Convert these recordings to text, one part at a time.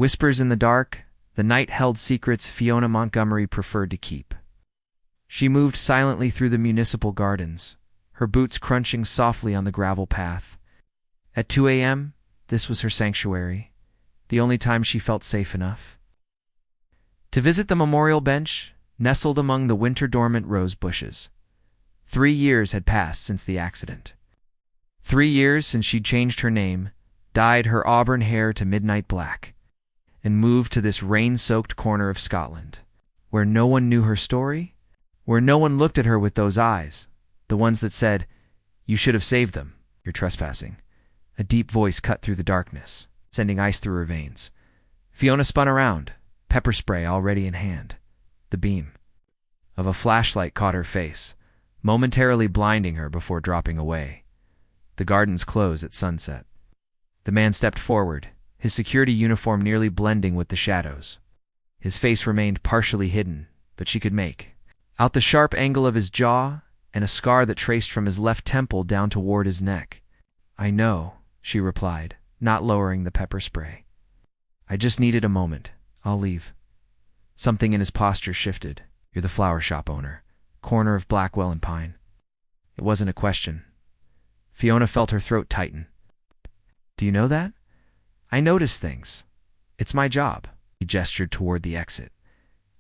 Whispers in the dark, the night held secrets Fiona Montgomery preferred to keep. She moved silently through the municipal gardens, her boots crunching softly on the gravel path. At 2 a.m., this was her sanctuary, the only time she felt safe enough. To visit the memorial bench, nestled among the winter-dormant rose bushes. 3 years had passed since the accident. 3 years since she'd changed her name, dyed her auburn hair to midnight black, and moved to this rain-soaked corner of Scotland, where no one knew her story, where no one looked at her with those eyes, the ones that said, "You should have saved them, you're trespassing." A deep voice cut through the darkness, sending ice through her veins. Fiona spun around, pepper spray already in hand. The beam of a flashlight caught her face, momentarily blinding her before dropping away. The gardens close at sunset. The man stepped forward, his security uniform nearly blending with the shadows. His face remained partially hidden, but she could make out the sharp angle of his jaw and a scar that traced from his left temple down toward his neck. "I know," she replied, not lowering the pepper spray. "I just needed a moment. I'll leave." Something in his posture shifted. "You're the flower shop owner, corner of Blackwell and Pine." It wasn't a question. Fiona felt her throat tighten. "Do you know that? I notice things. It's my job." He gestured toward the exit.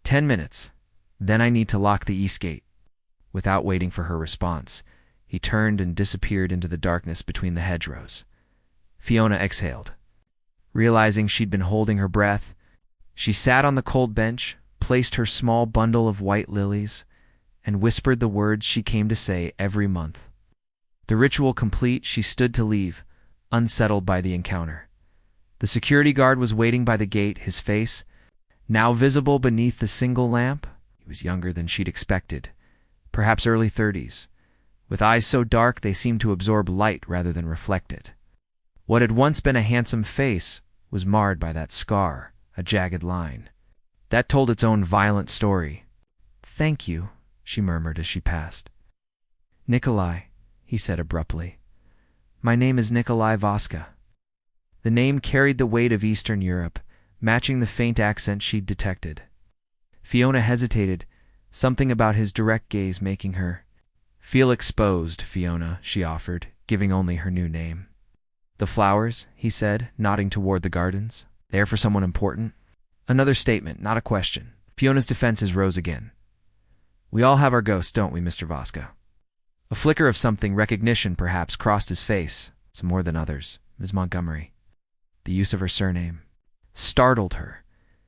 10 minutes. Then I need to lock the east gate." Without waiting for her response, he turned and disappeared into the darkness between the hedgerows. Fiona exhaled. Realizing she'd been holding her breath, she sat on the cold bench, placed her small bundle of white lilies, and whispered the words she came to say every month. The ritual complete, she stood to leave, unsettled by the encounter. The security guard was waiting by the gate, his face, now visible beneath the single lamp. He was younger than she'd expected, perhaps early 30s, with eyes so dark they seemed to absorb light rather than reflect it. What had once been a handsome face was marred by that scar, a jagged line. That told its own violent story. "Thank you," she murmured as she passed. "Nikolai," he said abruptly. "My name is Nikolai Voska." The name carried the weight of Eastern Europe, matching the faint accent she'd detected. Fiona hesitated, something about his direct gaze making her feel exposed. "Fiona," she offered, giving only her new name. "The flowers," he said, nodding toward the gardens. "They are for someone important?" Another statement, not a question. Fiona's defenses rose again. "We all have our ghosts, don't we, Mr. Voska?" A flicker of something, recognition perhaps, crossed his face, some more than others. Ms. Montgomery. The use of her surname startled her.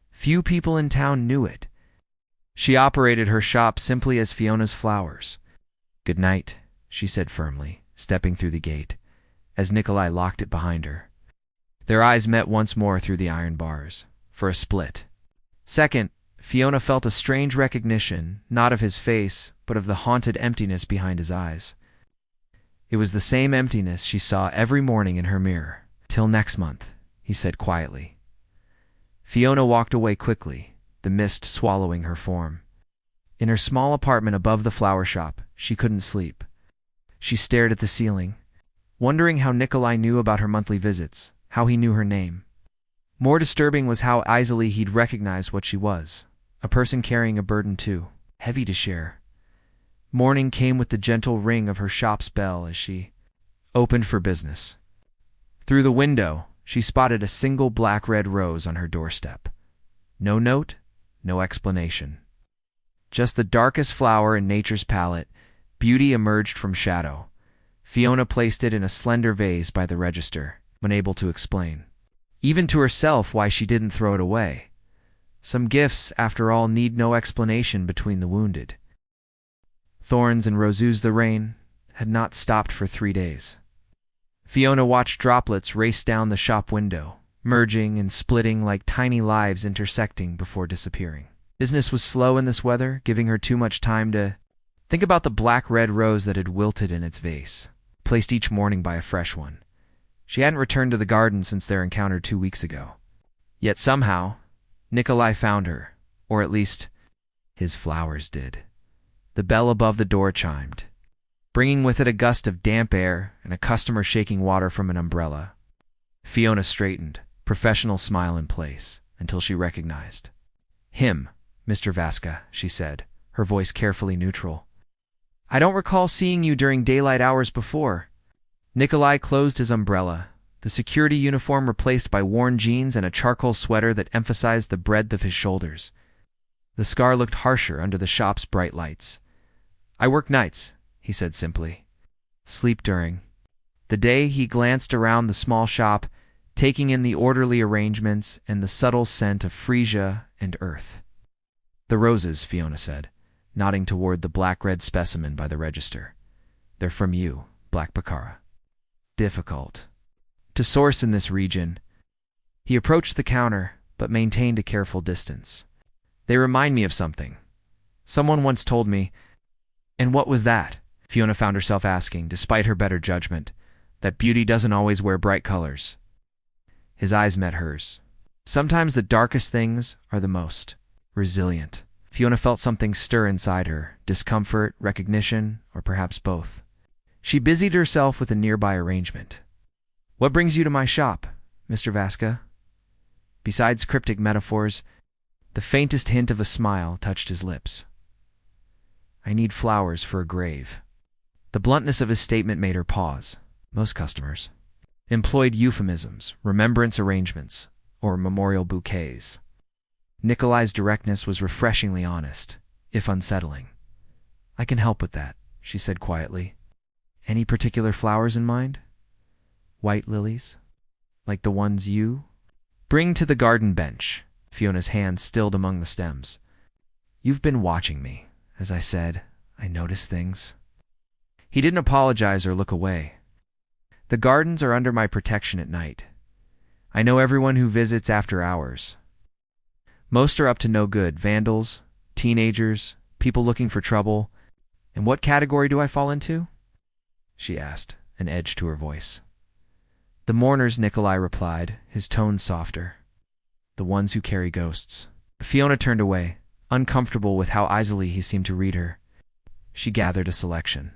Few people in town knew it. She operated her shop simply as Fiona's Flowers. "Good night," she said firmly, stepping through the gate, as Nikolai locked it behind her. Their eyes met once more through the iron bars, for a split. Second, Fiona felt a strange recognition, not of his face, but of the haunted emptiness behind his eyes. It was the same emptiness she saw every morning in her mirror. "Till next month," he said quietly. Fiona walked away quickly, the mist swallowing her form. In her small apartment above the flower shop, she couldn't sleep. She stared at the ceiling, wondering how Nikolai knew about her monthly visits, how he knew her name. More disturbing was how easily he'd recognize what she was, a person carrying a burden too, heavy to share. Morning came with the gentle ring of her shop's bell as she opened for business. Through the window, she spotted a single black-red rose on her doorstep. No note, no explanation. Just the darkest flower in nature's palette, beauty emerged from shadow. Fiona placed it in a slender vase by the register, unable to explain, even to herself, why she didn't throw it away. Some gifts, after all, need no explanation between the wounded. Thorns and roses. The rain had not stopped for 3 days. Fiona watched droplets race down the shop window, merging and splitting like tiny lives intersecting before disappearing. Business was slow in this weather, giving her too much time to think about the black-red rose that had wilted in its vase, placed each morning by a fresh one. She hadn't returned to the garden since their encounter 2 weeks ago. Yet somehow, Nikolai found her, or at least, his flowers did. The bell above the door chimed, bringing with it a gust of damp air and a customer shaking water from an umbrella. Fiona straightened, professional smile in place. until she recognized him. Mr. Vasca, she said, her voice carefully neutral. I don't recall seeing you during daylight hours before. Nikolai closed his umbrella, the security uniform replaced by worn jeans and a charcoal sweater that emphasized the breadth of his shoulders. The scar looked harsher under the shop's bright lights. I work nights, he said simply. Sleep during the day. He glanced around the small shop, taking in the orderly arrangements and the subtle scent of freesia and earth. The roses, Fiona said, nodding toward the black-red specimen by the register. They're from you, Black Baccara. Difficult to source in this region. He approached the counter, but maintained a careful distance. They remind me of something. Someone once told me. And what was that? Fiona found herself asking, despite her better judgment, that beauty doesn't always wear bright colors. His eyes met hers. Sometimes the darkest things are the most resilient. Fiona felt something stir inside her, discomfort, recognition, or perhaps both. She busied herself with a nearby arrangement. What brings you to my shop, Mr. Vasca? Besides cryptic metaphors, the faintest hint of a smile touched his lips. I need flowers for a grave. The bluntness of his statement made her pause. Most customers employed euphemisms, remembrance arrangements, or memorial bouquets. Nikolai's directness was refreshingly honest, if unsettling. I can help with that, she said quietly. Any particular flowers in mind? White lilies? Like the ones you bring to the garden bench, Fiona's hand stilled among the stems. You've been watching me. As I said, I notice things. He didn't apologize or look away. The gardens are under my protection at night. I know everyone who visits after hours. Most are up to no good, vandals, teenagers, people looking for trouble. And what category do I fall into? She asked, an edge to her voice. The mourners, Nikolai replied, his tone softer. The ones who carry ghosts. Fiona turned away, uncomfortable with how easily he seemed to read her. She gathered a selection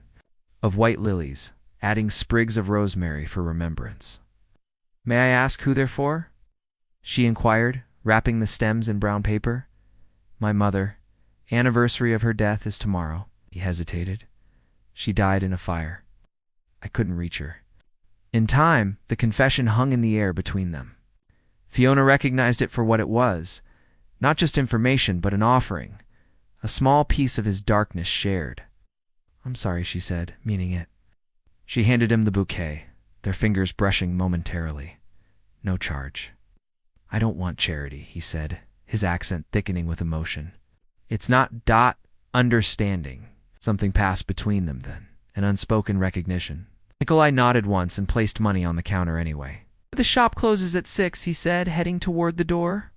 of white lilies, adding sprigs of rosemary for remembrance. May I ask who they're for? She inquired, wrapping the stems in brown paper. My mother. Anniversary of her death is tomorrow. He hesitated. She died in a fire. I couldn't reach her. In time, the confession hung in the air between them. Fiona recognized it for what it was, not just information, but an offering, a small piece of his darkness shared. I'm sorry, she said, meaning it. She handed him the bouquet, their fingers brushing momentarily. No charge. I don't want charity, he said, his accent thickening with emotion. It's not understanding. Something passed between them then, an unspoken recognition. Nikolai nodded once and placed money on the counter anyway. The shop closes at 6, he said, heading toward the door.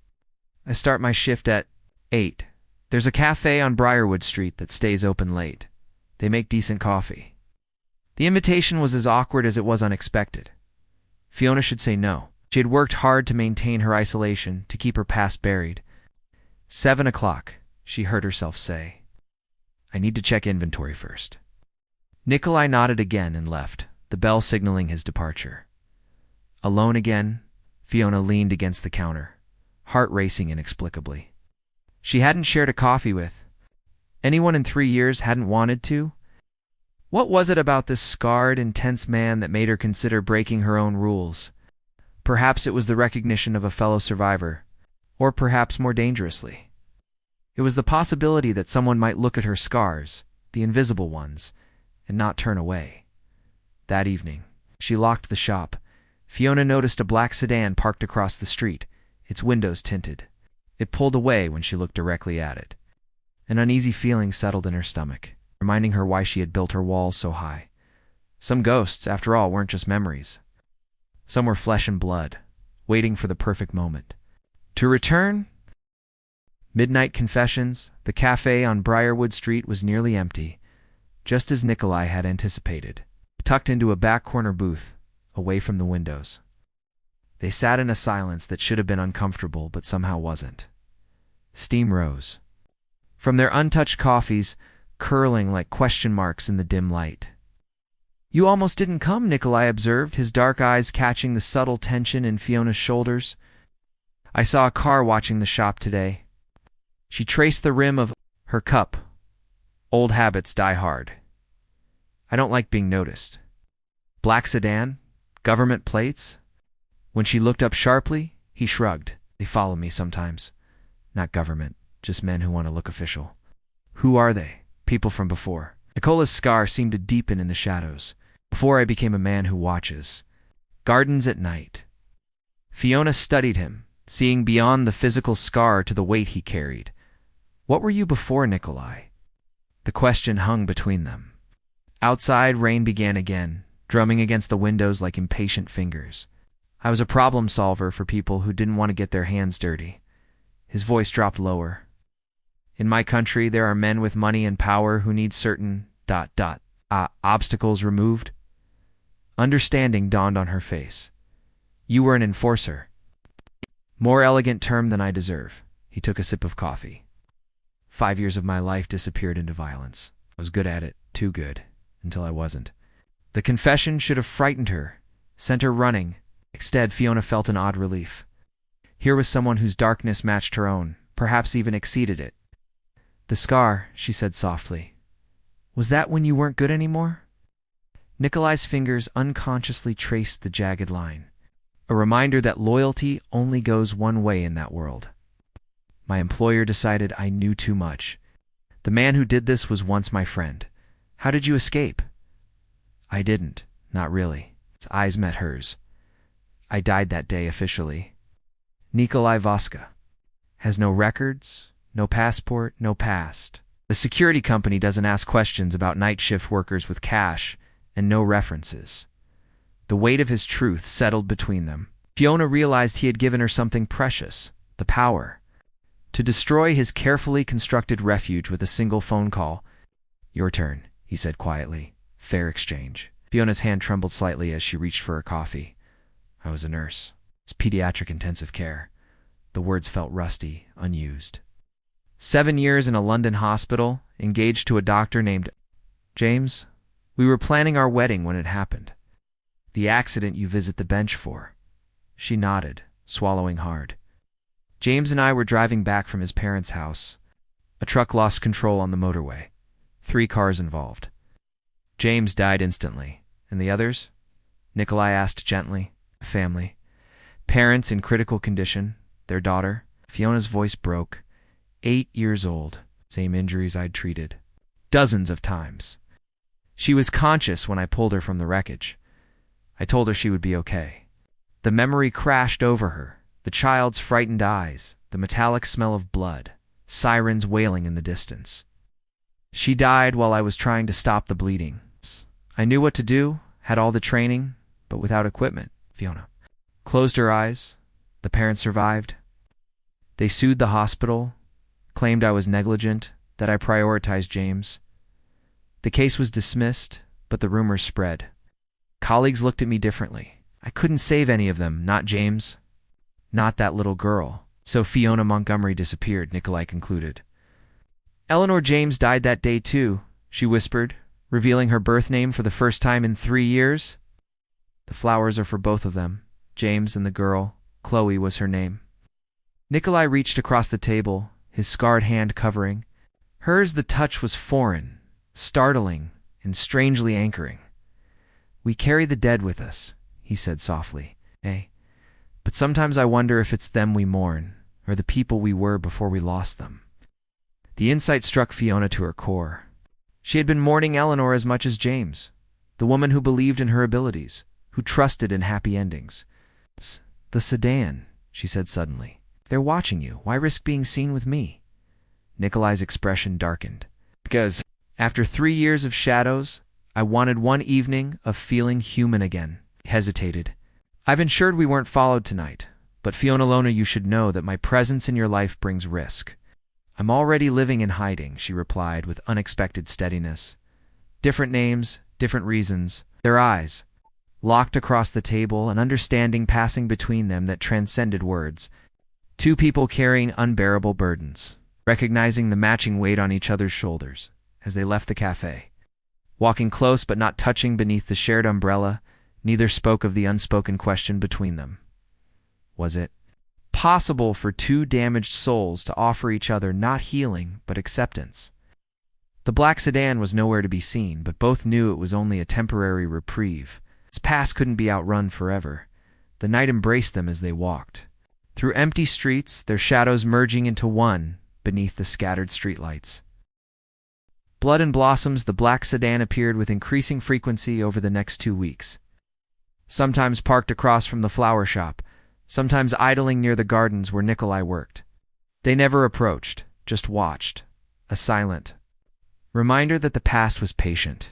I start my shift at 8. There's a cafe on Briarwood Street that stays open late. They make decent coffee. The invitation was as awkward as it was unexpected. Fiona should say no. She had worked hard to maintain her isolation, to keep her past buried. 7 o'clock, she heard herself say. I need to check inventory first. Nikolai nodded again and left, the bell signaling his departure. Alone again, Fiona leaned against the counter, heart racing inexplicably. She hadn't shared a coffee with anyone in 3 years, hadn't wanted to. What was it about this scarred, intense man that made her consider breaking her own rules? Perhaps it was the recognition of a fellow survivor, or perhaps more dangerously, it was the possibility that someone might look at her scars, the invisible ones, and not turn away. That evening, she locked the shop. Fiona noticed a black sedan parked across the street, its windows tinted. It pulled away when she looked directly at it. An uneasy feeling settled in her stomach, reminding her why she had built her walls so high. Some ghosts, after all, weren't just memories. Some were flesh and blood, waiting for the perfect moment to return. Midnight confessions, the cafe on Briarwood Street was nearly empty, just as Nikolai had anticipated, tucked into a back corner booth, away from the windows. They sat in a silence that should have been uncomfortable, but somehow wasn't. Steam rose from their untouched coffees, curling like question marks in the dim light. You almost didn't come, Nikolai observed, his dark eyes catching the subtle tension in Fiona's shoulders. I saw a car watching the shop today. She traced the rim of her cup. Old habits die hard. I don't like being noticed. Black sedan? Government plates? When she looked up sharply, he shrugged. They follow me sometimes. Not government, just men who want to look official. Who are they? People from before. Nicola's scar seemed to deepen in the shadows. Before I became a man who watches. Gardens at night. Fiona studied him, seeing beyond the physical scar to the weight he carried. What were you before, Nikolai? The question hung between them. Outside, rain began again, drumming against the windows like impatient fingers. I was a problem solver for people who didn't want to get their hands dirty. His voice dropped lower. In my country, there are men with money and power who need certain obstacles removed. Understanding dawned on her face. You were an enforcer. More elegant term than I deserve. He took a sip of coffee. 5 years of my life disappeared into violence. I was good at it, too good, until I wasn't. The confession should have frightened her, sent her running. Instead, Fiona felt an odd relief. Here was someone whose darkness matched her own, perhaps even exceeded it. The scar, she said softly. Was that when you weren't good anymore? Nikolai's fingers unconsciously traced the jagged line. A reminder that loyalty only goes one way in that world. My employer decided I knew too much. The man who did this was once my friend. How did you escape? I didn't, not really. His eyes met hers. I died that day officially. Nikolai Voska. Has no records, no passport, no past. The security company doesn't ask questions about night shift workers with cash and no references. The weight of his truth settled between them. Fiona realized he had given her something precious, the power to destroy his carefully constructed refuge with a single phone call. Your turn, he said quietly. Fair exchange. Fiona's hand trembled slightly as she reached for her coffee. I was a nurse. It's pediatric intensive care. The words felt rusty, unused. 7 years in a London hospital, engaged to a doctor named James. We were planning our wedding when it happened. The accident you visit the bench for. She nodded, swallowing hard. James and I were driving back from his parents' house. A truck lost control on the motorway. 3 cars involved. James died instantly. And the others? Nikolai asked gently. Family. Parents in critical condition. Their daughter. Fiona's voice broke. 8 years old. Same injuries I'd treated. Dozens of times. She was conscious when I pulled her from the wreckage. I told her she would be okay. The memory crashed over her. The child's frightened eyes. The metallic smell of blood. Sirens wailing in the distance. She died while I was trying to stop the bleeding. I knew what to do, had all the training, but without equipment. Fiona closed her eyes. The parents survived. They sued the hospital, claimed I was negligent, that I prioritized James. The case was dismissed, but the rumors spread. Colleagues looked at me differently. I couldn't save any of them, not James. Not that little girl. So Fiona Montgomery disappeared, Nikolai concluded. Eleanor James died that day too, she whispered, revealing her birth name for the first time in 3 years. The flowers are for both of them. James and the girl. Chloe was her name. Nikolai reached across the table, his scarred hand covering. Hers the touch was foreign, startling, and strangely anchoring. We carry the dead with us, he said softly. But sometimes I wonder if it's them we mourn, or the people we were before we lost them. The insight struck Fiona to her core. She had been mourning Eleanor as much as James, the woman who believed in her abilities, who trusted in happy endings. The sedan, she said suddenly. They're watching you. Why risk being seen with me? Nikolai's expression darkened. Because, after 3 years of shadows, I wanted one evening of feeling human again. He hesitated. I've ensured we weren't followed tonight, but Fiona Lona, you should know that my presence in your life brings risk. I'm already living in hiding, she replied with unexpected steadiness. Different names, different reasons. Their eyes, locked across the table, an understanding passing between them that transcended words. 2 people carrying unbearable burdens, recognizing the matching weight on each other's shoulders as they left the cafe. Walking close but not touching beneath the shared umbrella, neither spoke of the unspoken question between them. Was it? possible for two damaged souls to offer each other not healing, but acceptance. The black sedan was nowhere to be seen, but both knew it was only a temporary reprieve. His past couldn't be outrun forever. The night embraced them as they walked. Through empty streets, their shadows merging into one beneath the scattered streetlights. Blood and Blossoms, the black sedan appeared with increasing frequency over the next 2 weeks. Sometimes parked across from the flower shop, sometimes idling near the gardens where Nikolai worked. They never approached, just watched, a silent reminder that the past was patient.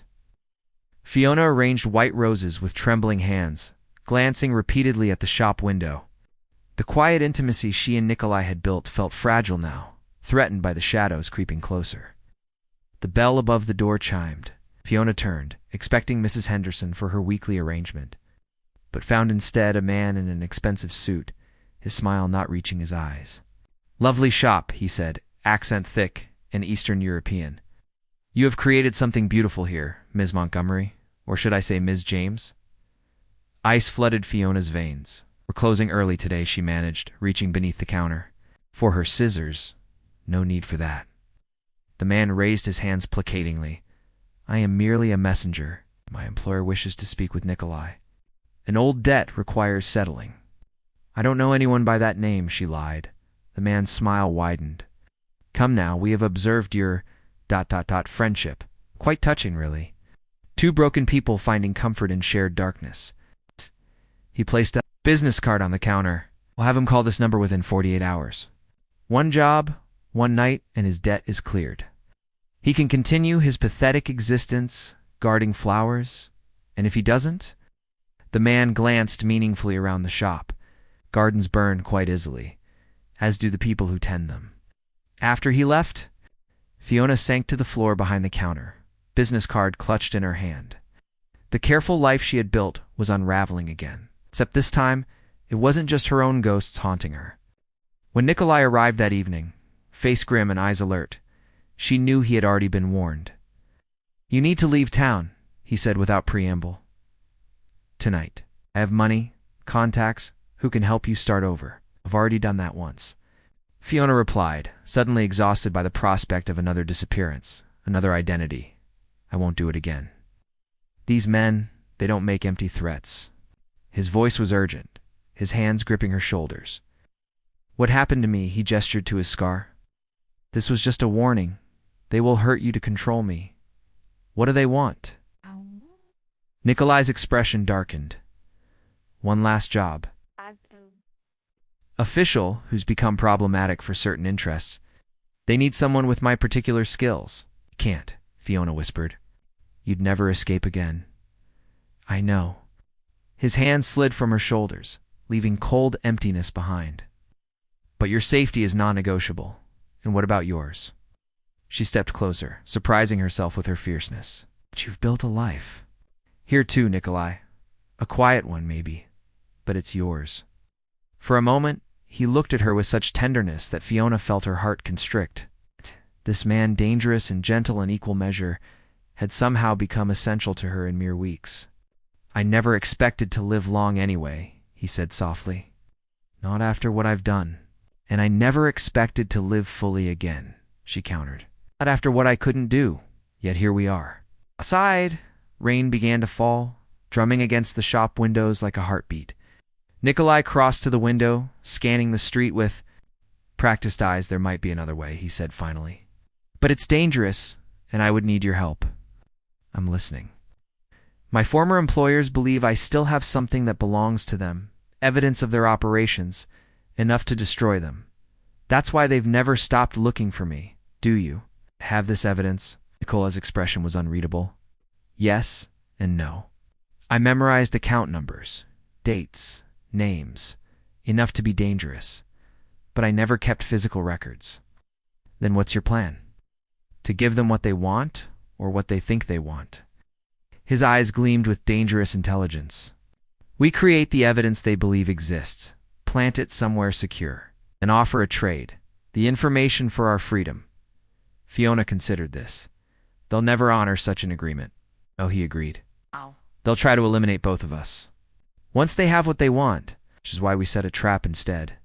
Fiona arranged white roses with trembling hands, glancing repeatedly at the shop window. The quiet intimacy she and Nikolai had built felt fragile now, threatened by the shadows creeping closer. The bell above the door chimed. Fiona turned, expecting Mrs. Henderson for her weekly arrangement, but found instead a man in an expensive suit, his smile not reaching his eyes. "Lovely shop," he said, accent thick and Eastern European. "You have created something beautiful here, Ms. Montgomery, or should I say Ms. James?" Ice flooded Fiona's veins. "We're closing early today," she managed, reaching beneath the counter. For her scissors, no need for that. The man raised his hands placatingly. "I am merely a messenger. My employer wishes to speak with Nikolai. An old debt requires settling." "I don't know anyone by that name," she lied. The man's smile widened. "Come now, we have observed your friendship. Quite touching, really. Two broken people finding comfort in shared darkness." He placed a business card on the counter. "We'll have him call this number within 48 hours. One job, one night, and his debt is cleared. He can continue his pathetic existence, guarding flowers, and if he doesn't..." The man glanced meaningfully around the shop. Gardens burn quite easily, as do the people who tend them. After he left, Fiona sank to the floor behind the counter, business card clutched in her hand. The careful life she had built was unraveling again, except this time, it wasn't just her own ghosts haunting her. When Nikolai arrived that evening, face grim and eyes alert, she knew he had already been warned. "You need to leave town," he said without preamble. "Tonight. I have money, contacts, who can help you start over. I've already done that once." Fiona replied, suddenly exhausted by the prospect of another disappearance, another identity. "I won't do it again. These men, they don't make empty threats." His voice was urgent, his hands gripping her shoulders. "What happened to me?" He gestured to his scar. "This was just a warning. They will hurt you to control me. What do they want?" Nikolai's expression darkened. "One last job. Official who's become problematic for certain interests. They need someone with my particular skills." "Can't," Fiona whispered. "You'd never escape again." "I know." His hand slid from her shoulders, leaving cold emptiness behind. "But your safety is non-negotiable. And what about yours?" She stepped closer, surprising herself with her fierceness. "But you've built a life. Here too, Nikolai. A quiet one, maybe. But it's yours." For a moment, he looked at her with such tenderness that Fiona felt her heart constrict. This man, dangerous and gentle in equal measure, had somehow become essential to her in mere weeks. "I never expected to live long anyway," he said softly. "Not after what I've done. And I never expected to live fully again," she countered. "Not after what I couldn't do. Yet here we are." Outside, rain began to fall, drumming against the shop windows like a heartbeat. Nikolai crossed to the window, scanning the street with practiced eyes. "There might be another way," he said finally. "But it's dangerous, and I would need your help." "I'm listening." "My former employers believe I still have something that belongs to them, evidence of their operations, enough to destroy them. That's why they've never stopped looking for me. Do you have this evidence?" Nikola's expression was unreadable. "Yes and no. I memorized account numbers, dates, names, enough to be dangerous. But I never kept physical records." "Then what's your plan? To give them what they want, or what they think they want?" His eyes gleamed with dangerous intelligence. "We create the evidence they believe exists, plant it somewhere secure, and offer a trade, the information for our freedom." Fiona considered this. "They'll never honor such an agreement." "Oh," he agreed. "They'll try to eliminate both of us. Once they have what they want, which is why we set a trap instead."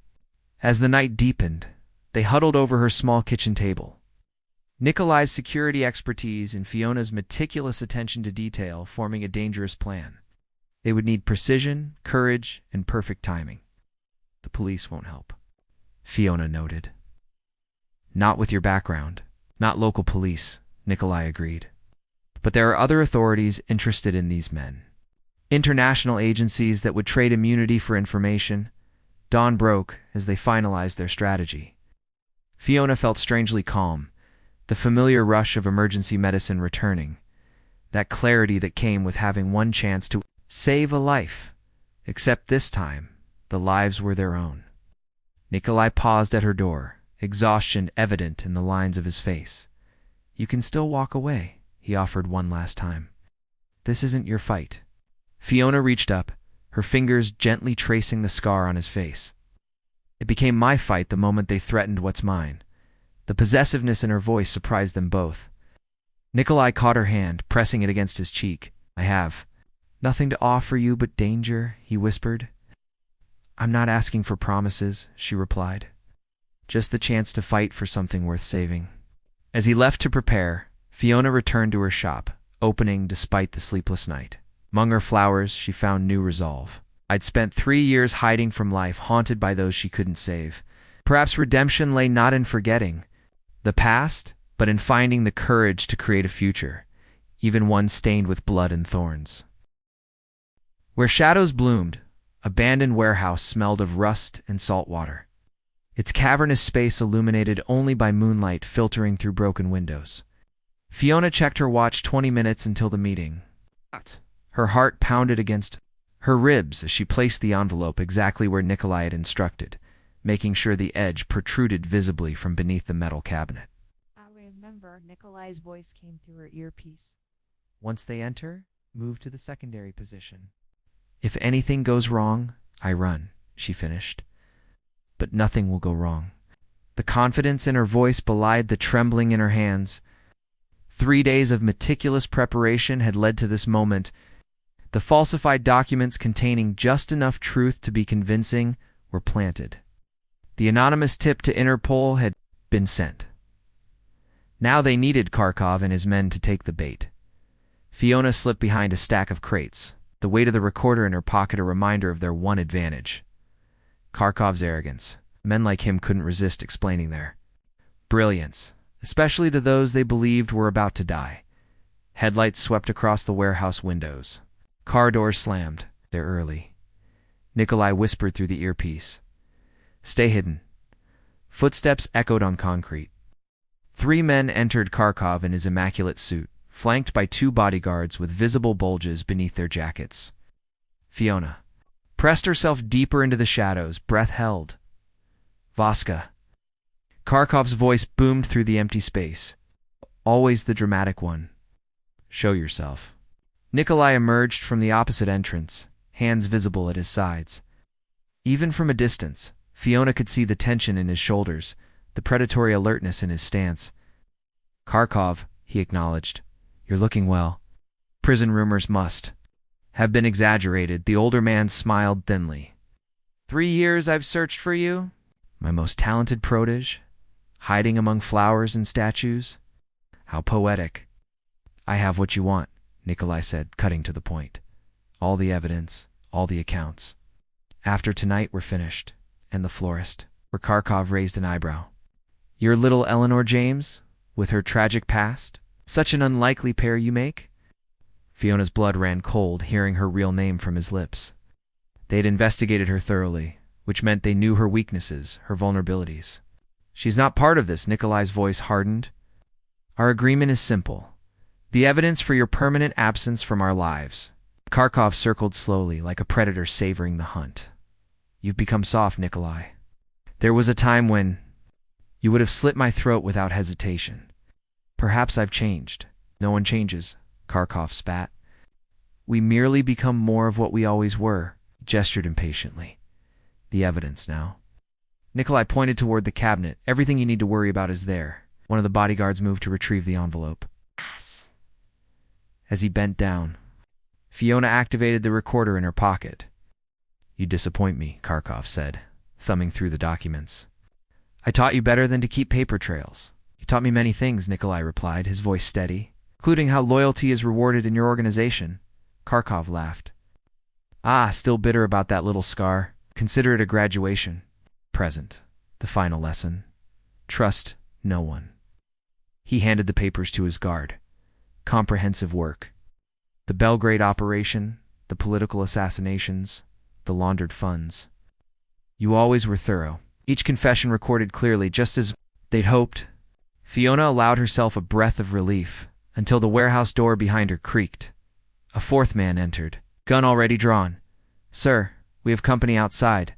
As the night deepened, they huddled over her small kitchen table. Nikolai's security expertise and Fiona's meticulous attention to detail forming a dangerous plan. They would need precision, courage, and perfect timing. The police won't help, Fiona noted. Not with your background. Not local police, Nikolai agreed. But there are other authorities interested in these men. International agencies that would trade immunity for information. Dawn broke as they finalized their strategy. Fiona felt strangely calm, the familiar rush of emergency medicine returning, that clarity that came with having one chance to save a life. Except this time, the lives were their own. Nikolai paused at her door, exhaustion evident in the lines of his face. You can still walk away, he offered one last time. This isn't your fight. Fiona reached up, her fingers gently tracing the scar on his face. It became my fight the moment they threatened what's mine. The possessiveness in her voice surprised them both. Nikolai caught her hand, pressing it against his cheek. I have nothing to offer you but danger, he whispered. I'm not asking for promises, she replied. Just the chance to fight for something worth saving. As he left to prepare, Fiona returned to her shop, opening despite the sleepless night. Among her flowers, she found new resolve. I'd spent 3 years hiding from life, haunted by those she couldn't save. Perhaps redemption lay not in forgetting the past, but in finding the courage to create a future, even one stained with blood and thorns. Where shadows bloomed, abandoned warehouse smelled of rust and salt water. Its cavernous space illuminated only by moonlight filtering through broken windows. Fiona checked her watch 20 minutes until the meeting. Her heart pounded against her ribs as she placed the envelope exactly where Nikolai had instructed, making sure the edge protruded visibly from beneath the metal cabinet. I remember Nikolai's voice came through her earpiece. Once they enter, move to the secondary position. If anything goes wrong, I run, she finished. But nothing will go wrong. The confidence in her voice belied the trembling in her hands. 3 days of meticulous preparation had led to this moment. The falsified documents containing just enough truth to be convincing were planted. The anonymous tip to Interpol had been sent. Now they needed Kharkov and his men to take the bait. Fiona slipped behind a stack of crates, the weight of the recorder in her pocket a reminder of their one advantage. Kharkov's arrogance. Men like him couldn't resist explaining their brilliance, especially to those they believed were about to die. Headlights swept across the warehouse windows. Car doors slammed. They're early. Nikolai whispered through the earpiece. Stay hidden. Footsteps echoed on concrete. 3 men entered Kharkov in his immaculate suit, flanked by 2 bodyguards with visible bulges beneath their jackets. Fiona pressed herself deeper into the shadows, breath held. Vaska. Kharkov's voice boomed through the empty space. Always the dramatic one. Show yourself. Nikolai emerged from the opposite entrance, hands visible at his sides. Even from a distance, Fiona could see the tension in his shoulders, the predatory alertness in his stance. Kharkov, he acknowledged. You're looking well. Prison rumors must have been exaggerated. The older man smiled thinly. 3 years I've searched for you? My most talented protege? Hiding among flowers and statues? How poetic. I have what you want, Nikolai said, cutting to the point. All the evidence, all the accounts. After tonight we're finished. And the florist, where Kharkov raised an eyebrow. Your little Eleanor James, with her tragic past? Such an unlikely pair you make? Fiona's blood ran cold, hearing her real name from his lips. They had investigated her thoroughly, which meant they knew her weaknesses, her vulnerabilities. She's not part of this, Nikolai's voice hardened. Our agreement is simple. The evidence for your permanent absence from our lives. Kharkov circled slowly, like a predator savoring the hunt. You've become soft, Nikolai. There was a time when you would have slit my throat without hesitation. Perhaps I've changed. No one changes, Kharkov spat. We merely become more of what we always were, gestured impatiently. The evidence now. Nikolai pointed toward the cabinet. Everything you need to worry about is there. One of the bodyguards moved to retrieve the envelope. As he bent down, Fiona activated the recorder in her pocket. You disappoint me, Kharkov said, thumbing through the documents. I taught you better than to keep paper trails. You taught me many things, Nikolai replied, his voice steady, including how loyalty is rewarded in your organization. Kharkov laughed. Ah, still bitter about that little scar. Consider it a graduation. Present. The final lesson. Trust no one. He handed the papers to his guard. Comprehensive work. The Belgrade operation, the political assassinations, the laundered funds. You always were thorough. Each confession recorded clearly, just as they'd hoped. Fiona allowed herself a breath of relief until the warehouse door behind her creaked. A fourth man entered, gun already drawn. Sir, we have company outside.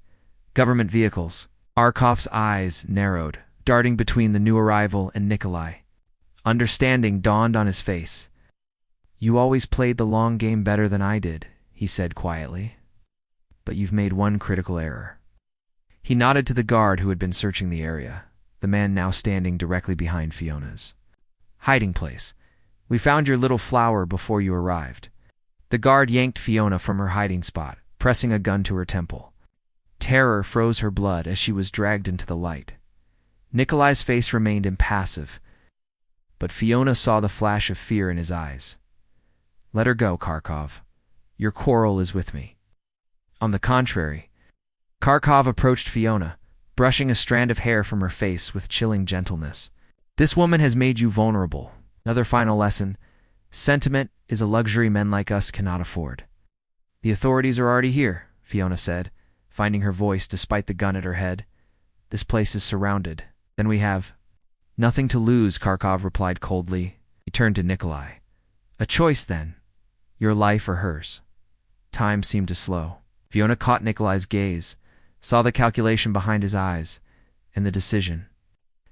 Government vehicles. Arkov's eyes narrowed, darting between the new arrival and Nikolai. Understanding dawned on his face. You always played the long game better than I did, he said quietly. But you've made one critical error. He nodded to the guard who had been searching the area, the man now standing directly behind Fiona's hiding place. We found your little flower before you arrived. The guard yanked Fiona from her hiding spot, pressing a gun to her temple. Terror froze her blood as she was dragged into the light. Nikolai's face remained impassive, but Fiona saw the flash of fear in his eyes. Let her go, Kharkov. Your quarrel is with me. On the contrary, Kharkov approached Fiona, brushing a strand of hair from her face with chilling gentleness. This woman has made you vulnerable. Another final lesson. Sentiment is a luxury men like us cannot afford. The authorities are already here, Fiona said, finding her voice despite the gun at her head. This place is surrounded. Then we have nothing to lose, Kharkov replied coldly. He turned to Nikolai. A choice, then. Your life or hers. Time seemed to slow. Fiona caught Nikolai's gaze, saw the calculation behind his eyes, and the decision.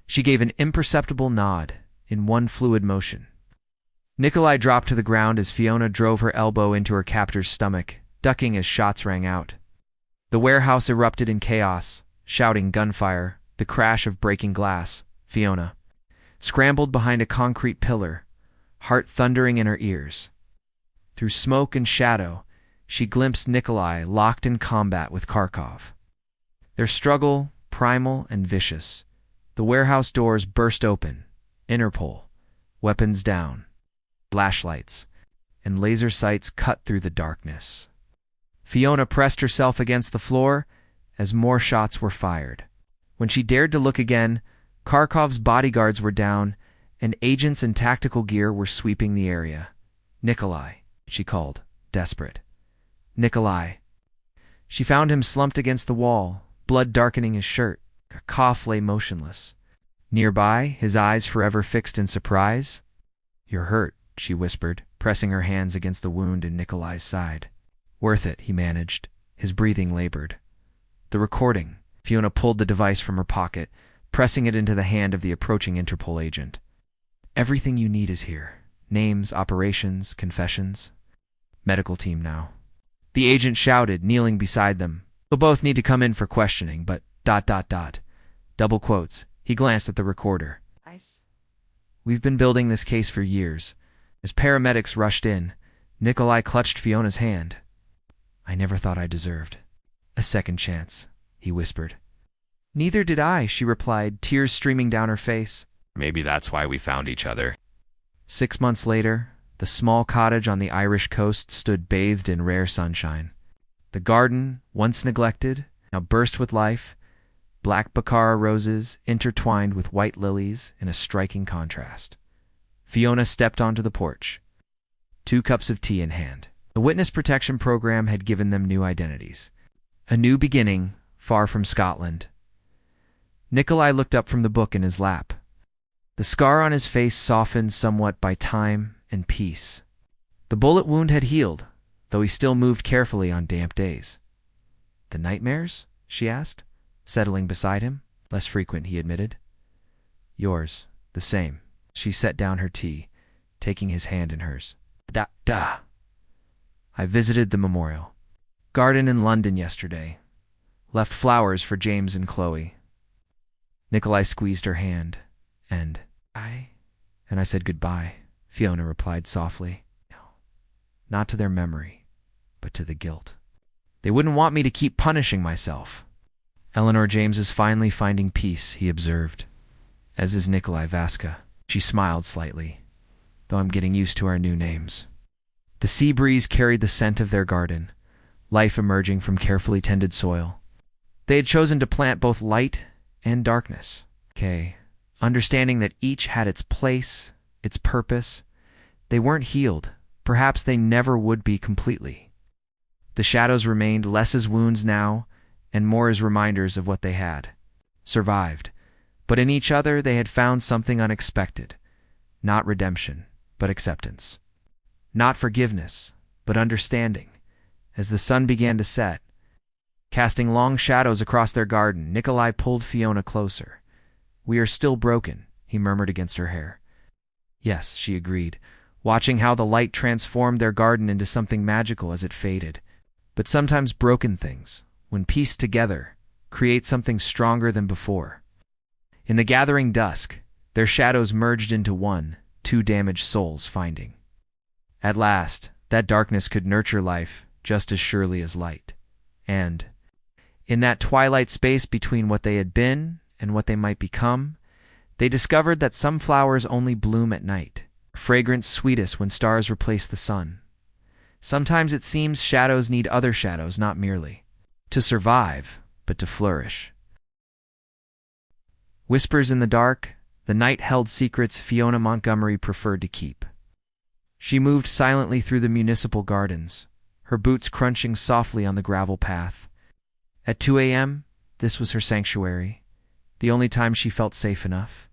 She gave an imperceptible nod in one fluid motion. Nikolai dropped to the ground as Fiona drove her elbow into her captor's stomach, ducking as shots rang out. The warehouse erupted in chaos, shouting gunfire, the crash of breaking glass. Fiona scrambled behind a concrete pillar, heart thundering in her ears. Through smoke and shadow, she glimpsed Nikolai locked in combat with Kharkov. Their struggle, primal and vicious. The warehouse doors burst open. Interpol, weapons down, flashlights, and laser sights cut through the darkness. Fiona pressed herself against the floor as more shots were fired. When she dared to look again, Kharkov's bodyguards were down, and agents in tactical gear were sweeping the area. Nikolai, she called, desperate. Nikolai. She found him slumped against the wall, blood darkening his shirt. Kharkov lay motionless. Nearby, his eyes forever fixed in surprise. You're hurt, she whispered, pressing her hands against the wound in Nikolai's side. Worth it, he managed. His breathing labored. The recording. Fiona pulled the device from her pocket, pressing it into the hand of the approaching Interpol agent. Everything you need is here. Names, operations, confessions. Medical team now. The agent shouted, kneeling beside them. They'll both need to come in for questioning, but ... Double quotes. He glanced at the recorder. Ice. We've been building this case for years. As paramedics rushed in, Nikolai clutched Fiona's hand. I never thought I deserved a second chance, he whispered. Neither did I, she replied, tears streaming down her face. Maybe that's why we found each other. 6 months later, the small cottage on the Irish coast stood bathed in rare sunshine. The garden, once neglected, now burst with life, black baccara roses intertwined with white lilies in a striking contrast. Fiona stepped onto the porch, 2 cups of tea in hand. The witness protection program had given them new identities. A new beginning, far from Scotland. Nikolai looked up from the book in his lap. The scar on his face softened somewhat by time and peace. The bullet wound had healed, though he still moved carefully on damp days. The nightmares? She asked, settling beside him. Less frequent, he admitted. Yours, the same. She set down her tea, taking his hand in hers. Da. I visited the memorial garden in London yesterday. Left flowers for James and Chloe. Nikolai squeezed her hand, and I said goodbye, Fiona replied softly. No, not to their memory, but to the guilt. They wouldn't want me to keep punishing myself. Eleanor James is finally finding peace, he observed, as is Nikolai Vaska. She smiled slightly, though I'm getting used to our new names. The sea breeze carried the scent of their garden, life emerging from carefully tended soil. They had chosen to plant both light and darkness. Understanding that each had its place, its purpose, they weren't healed. Perhaps they never would be completely. The shadows remained less as wounds now, and more as reminders of what they had survived. But in each other they had found something unexpected. Not redemption, but acceptance. Not forgiveness, but understanding. As the sun began to set, casting long shadows across their garden, Nikolai pulled Fiona closer. "We are still broken," he murmured against her hair. "Yes," she agreed, watching how the light transformed their garden into something magical as it faded. "But sometimes broken things, when pieced together, create something stronger than before." In the gathering dusk, their shadows merged into one, two damaged souls finding. At last, that darkness could nurture life just as surely as light. And, in that twilight space between what they had been and what they might become, they discovered that some flowers only bloom at night, fragrance sweetest when stars replace the sun. Sometimes it seems shadows need other shadows, not merely to survive, but to flourish. Whispers in the dark, the night held secrets Fiona Montgomery preferred to keep. She moved silently through the municipal gardens, her boots crunching softly on the gravel path. At 2 a.m., this was her sanctuary, the only time she felt safe enough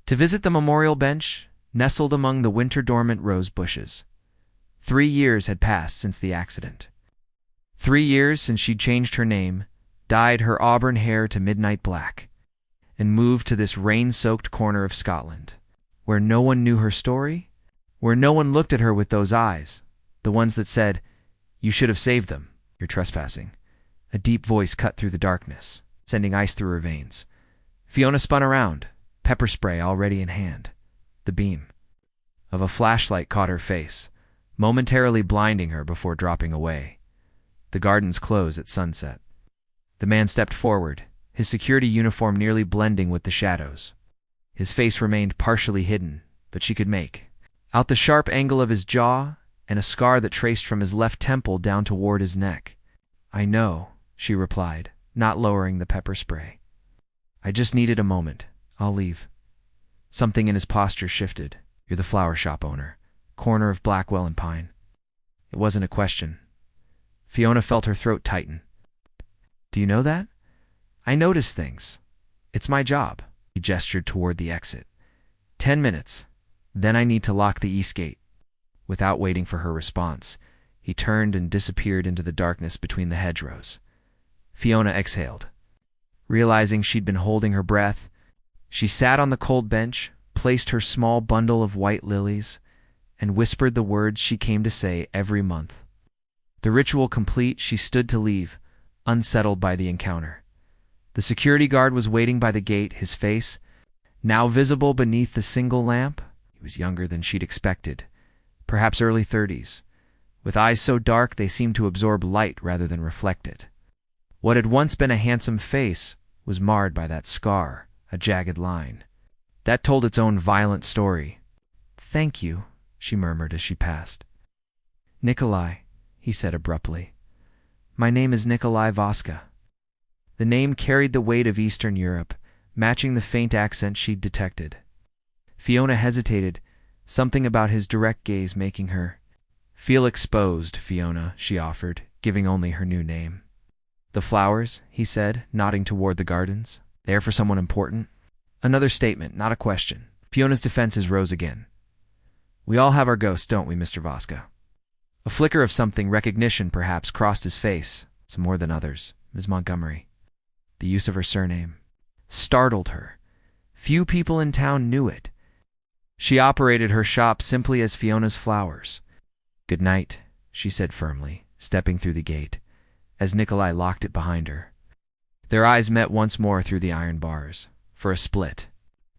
to visit the memorial bench, nestled among the winter-dormant rose bushes. 3 years had passed since the accident. 3 years since she'd changed her name, dyed her auburn hair to midnight black, and moved to this rain-soaked corner of Scotland, where no one knew her story, where no one looked at her with those eyes, the ones that said, "You should have saved them, you're trespassing." A deep voice cut through the darkness, sending ice through her veins. Fiona spun around, pepper spray already in hand. The beam of a flashlight caught her face, momentarily blinding her before dropping away. The gardens close at sunset. The man stepped forward, his security uniform nearly blending with the shadows. His face remained partially hidden, but she could make out the sharp angle of his jaw and a scar that traced from his left temple down toward his neck. "I know," she replied, not lowering the pepper spray. "I just needed a moment. I'll leave." Something in his posture shifted. "You're the flower shop owner, corner of Blackwell and Pine." It wasn't a question. Fiona felt her throat tighten. "Do you know that? I notice things. It's my job." He gestured toward the exit. 10 minutes. Then I need to lock the east gate." Without waiting for her response, he turned and disappeared into the darkness between the hedgerows. Fiona exhaled. Realizing she'd been holding her breath, she sat on the cold bench, placed her small bundle of white lilies, and whispered the words she came to say every month. The ritual complete, she stood to leave, unsettled by the encounter. The security guard was waiting by the gate, his face, now visible beneath the single lamp. He was younger than she'd expected, perhaps early 30s, with eyes so dark they seemed to absorb light rather than reflect it. What had once been a handsome face was marred by that scar, a jagged line. That told its own violent story. "Thank you," she murmured as she passed. "Nikolai," he said abruptly. "My name is Nikolai Vaska." The name carried the weight of Eastern Europe, matching the faint accent she'd detected. Fiona hesitated, something about his direct gaze making her feel exposed. "Fiona," she offered, giving only her new name. "The flowers," he said, nodding toward the gardens. "They're for someone important?" Another statement, not a question. Fiona's defenses rose again. "We all have our ghosts, don't we, Mr. Vaska?" A flicker of something, recognition perhaps, crossed his face, some more than others. Ms. Montgomery. The use of her surname startled her. Few people in town knew it. She operated her shop simply as Fiona's Flowers. "Good night," she said firmly, stepping through the gate, as Nikolai locked it behind her. Their eyes met once more through the iron bars, for a split.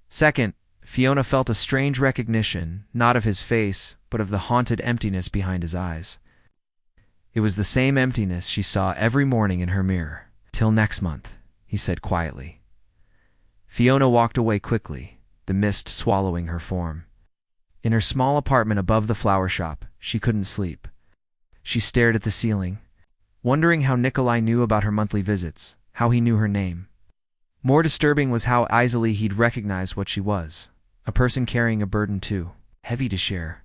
Second, Fiona felt a strange recognition, not of his face, but of the haunted emptiness behind his eyes. It was the same emptiness she saw every morning in her mirror. Till next month, he said quietly. Fiona walked away quickly, the mist swallowing her form. In her small apartment above the flower shop, she couldn't sleep. She stared at the ceiling, wondering how Nikolai knew about her monthly visits, how he knew her name. More disturbing was how easily he'd recognized what she was, a person carrying a burden too, heavy to share.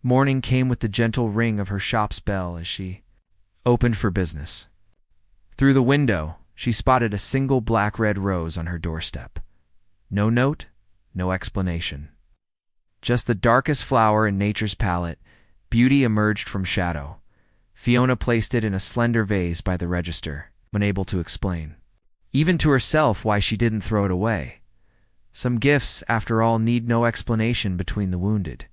Morning came with the gentle ring of her shop's bell as she opened for business. Through the window, she spotted a single black-red rose on her doorstep. No note, no explanation. Just the darkest flower in nature's palette, beauty emerged from shadow. Fiona placed it in a slender vase by the register, unable to explain, even to herself, why she didn't throw it away. Some gifts, after all, need no explanation between the wounded.